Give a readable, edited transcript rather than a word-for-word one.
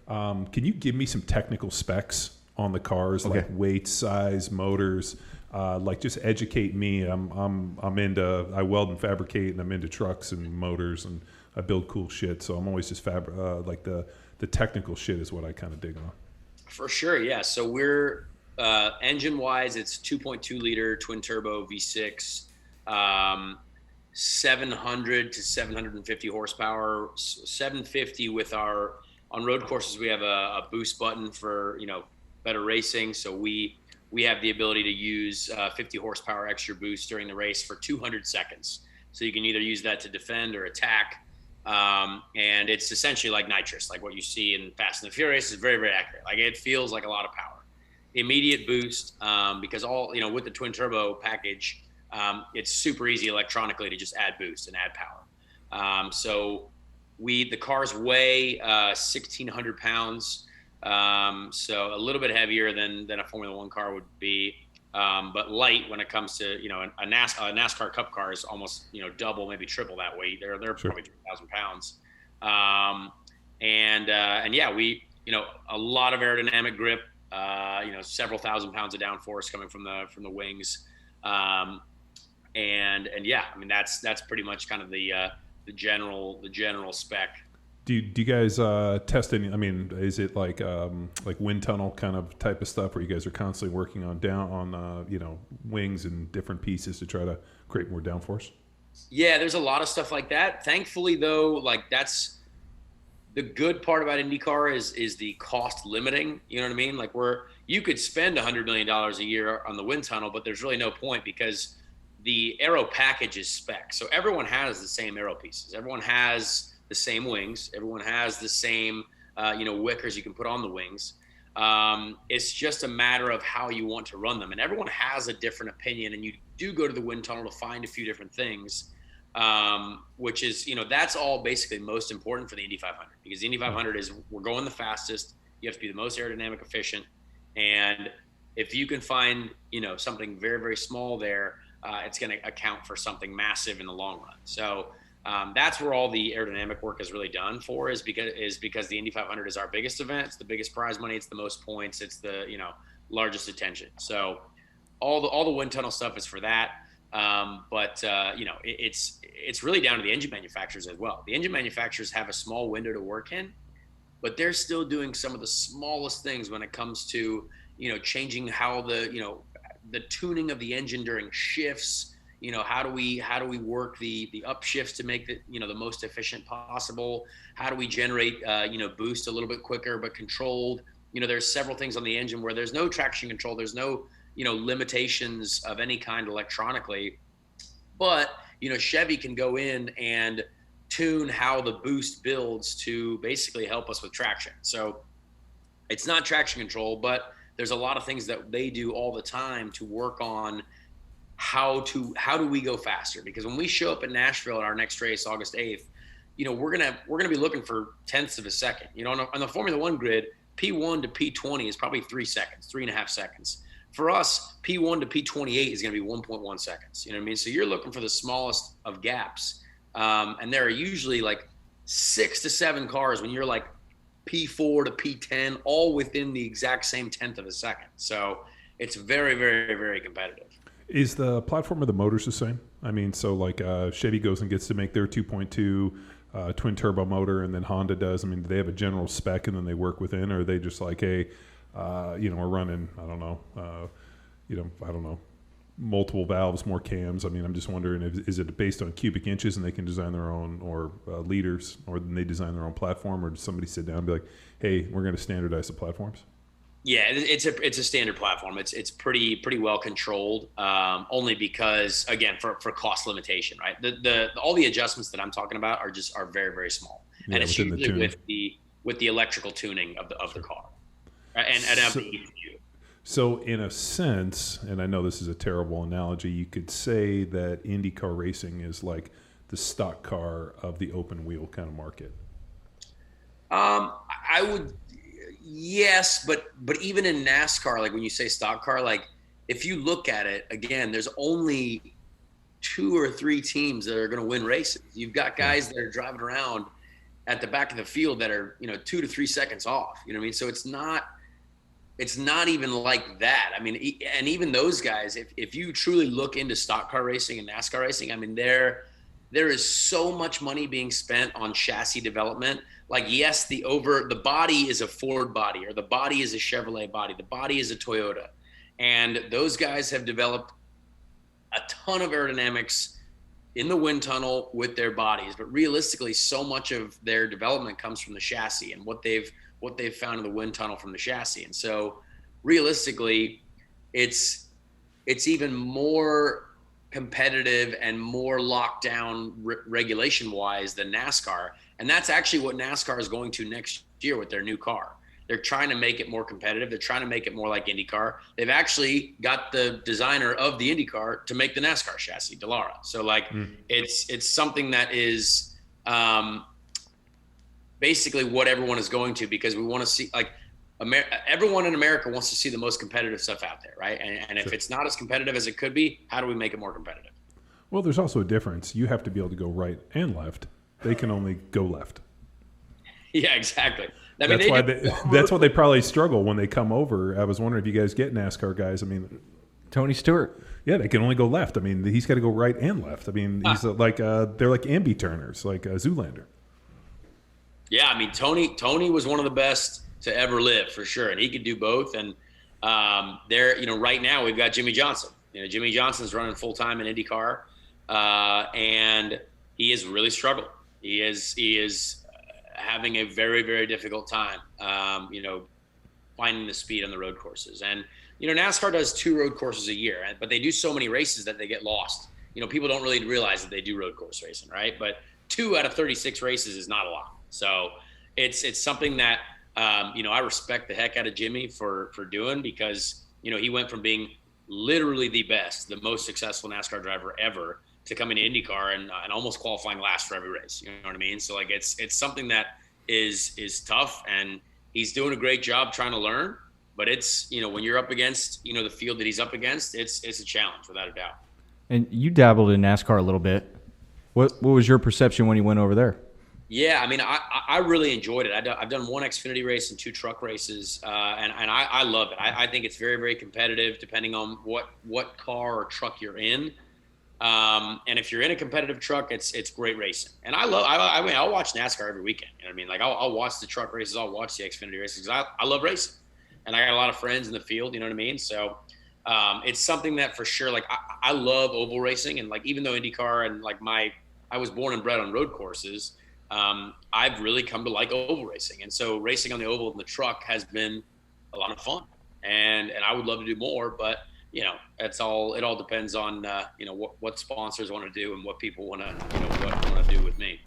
Can you give me some technical specs on the cars, Okay. like weight, size, motors? Like just educate me. I'm into, I weld and fabricate, and I'm into trucks and motors, and I build cool shit. So I'm always just like the technical shit is what I kind of dig on. For sure, yeah. So we're engine-wise, it's 2.2 liter twin turbo V6, 700 to 750 horsepower, 750 with our on road courses. We have a boost button for better racing. So we have the ability to use 50 horsepower extra boost during the race for 200 seconds. So you can either use that to defend or attack. And it's essentially like nitrous, like what you see in Fast and the Furious. Is very, very accurate. Like it feels like a lot of power. Immediate boost, because with the twin turbo package, it's super easy electronically to just add boost and add power. So the cars weigh 1,600 pounds, so a little bit heavier than a Formula One car would be. But light when it comes to a NASCAR Cup car is almost double, maybe triple that weight. They're Sure. probably 3,000 pounds, and yeah, we a lot of aerodynamic grip, several thousand pounds of downforce coming from the wings, and yeah, I mean that's pretty much kind of the general spec. Do you guys test any? I mean, is it like wind tunnel kind of type of stuff where you guys are constantly working on wings and different pieces to try to create more downforce? Yeah, there's a lot of stuff like that. Thankfully, though, like that's the good part about IndyCar is the cost limiting. You know what I mean? Like you could spend $100 million a year on the wind tunnel, but there's really no point because the aero package is spec. So everyone has the same aero pieces. Everyone has the same wings. Everyone has the same, wickers you can put on the wings. It's just a matter of how you want to run them. And everyone has a different opinion. And you do go to the wind tunnel to find a few different things, which is, that's all basically most important for the Indy 500. Because the Indy 500 is we're going the fastest. You have to be the most aerodynamic efficient. And if you can find, something very, very small there, it's going to account for something massive in the long run. So that's where all the aerodynamic work is really done for, is because the Indy 500 is our biggest event. It's the biggest prize money. It's the most points. It's the largest attention. So all the wind tunnel stuff is for that. It's really down to the engine manufacturers as well. The engine manufacturers have a small window to work in, but they're still doing some of the smallest things when it comes to changing how the tuning of the engine during shifts. How do we work the upshifts to make the most efficient possible? How do we generate boost a little bit quicker but controlled? There's several things on the engine where there's no traction control, there's no limitations of any kind electronically, but Chevy can go in and tune how the boost builds to basically help us with traction. So it's not traction control, but there's a lot of things that they do all the time to work on how do we go faster? Because when we show up in Nashville at our next race, August 8th, we're gonna be looking for tenths of a second. On the Formula One grid, P1 to P20 is probably 3 seconds, 3.5 seconds. For us, P1 to P28 is going to be 1.1 seconds. You know what I mean? So you're looking for the smallest of gaps, and there are usually like 6 to 7 cars when you're like P4 to P10, all within the exact same tenth of a second. So it's very, very, very competitive. Is the platform of the motors the same? I mean, so like Chevy goes and gets to make their 2.2 twin turbo motor, and then Honda does. I mean, do they have a general spec and then they work within, or are they just like, hey, we're running, I don't know, multiple valves, more cams? I mean, I'm just wondering, is it based on cubic inches and they can design their own, or liters, or then they design their own platform, or does somebody sit down and be like, hey, we're going to standardize the platforms? Yeah, it's a standard platform. It's pretty well controlled, only because, again, for cost limitation, right? All the adjustments that I'm talking about are very, very small, and it's usually with the electrical tuning of the car, and of the ECU. So in a sense, and I know this is a terrible analogy, you could say that IndyCar racing is like the stock car of the open wheel kind of market. I would. Yes, but even in NASCAR, like when you say stock car, like if you look at it, again, there's only 2 or 3 teams that are going to win races. You've got guys that are driving around at the back of the field that are, 2 to 3 seconds off. You know what I mean? So it's not even like that. I mean, and even those guys, if you truly look into stock car racing and NASCAR racing, I mean, there is so much money being spent on chassis development. Like, yes, the body is a Ford body, or the body is a Chevrolet body, the body is a Toyota. And those guys have developed a ton of aerodynamics in the wind tunnel with their bodies. But realistically, so much of their development comes from the chassis and what they've found in the wind tunnel from the chassis. And so realistically, it's even more competitive and more locked down regulation wise than NASCAR. And that's actually what NASCAR is going to next year with their new car. They're trying to make it more competitive. They're trying to make it more like IndyCar. They've actually got the designer of the IndyCar to make the NASCAR chassis, Daly. So like it's something that is basically what everyone is going to, because we want to see, like, everyone in America wants to see the most competitive stuff out there, right? And if it's not as competitive as it could be, how do we make it more competitive? Well, there's also a difference. You have to be able to go right and left. They can only go left. Yeah, exactly. I mean, that's why they probably struggle when they come over. I was wondering if you guys get NASCAR guys. I mean, Tony Stewart. Yeah, they can only go left. I mean, he's got to go right and left. I mean, he's like they're like ambi-turners, like Zoolander. Yeah, I mean, Tony was one of the best to ever live, for sure, and he could do both. And right now we've got Jimmy Johnson. Jimmy Johnson's running full time in IndyCar, and he has really struggled. He is having a very, very difficult time, finding the speed on the road courses. And NASCAR does 2 road courses a year, but they do so many races that they get lost. People don't really realize that they do road course racing, right? But 2 out of 36 races is not a lot. So it's something that I respect the heck out of Jimmy for doing, because he went from being literally the best, the most successful NASCAR driver ever, to coming to IndyCar and almost qualifying last for every race. You know what I mean? So like it's something that is tough, and he's doing a great job trying to learn. But it's when you're up against the field that he's up against, it's a challenge without a doubt. And you dabbled in NASCAR a little bit. What was your perception when you went over there? Yeah, I mean, I really enjoyed it. I've done 1 Xfinity race and 2 truck races, and I love it. I think it's very, very competitive depending on what car or truck you're in. And if you're in a competitive truck, it's great racing. And I'll watch NASCAR every weekend. You know what I mean? Like I'll watch the truck races, I'll watch the Xfinity races, because I love racing, and I got a lot of friends in the field. You know what I mean? So it's something that for sure, like I love oval racing, and like even though IndyCar and like I was born and bred on road courses. I've really come to like oval racing. And so racing on the oval in the truck has been a lot of fun, and I would love to do more, but it all depends on, what sponsors want to do and what people want to do with me.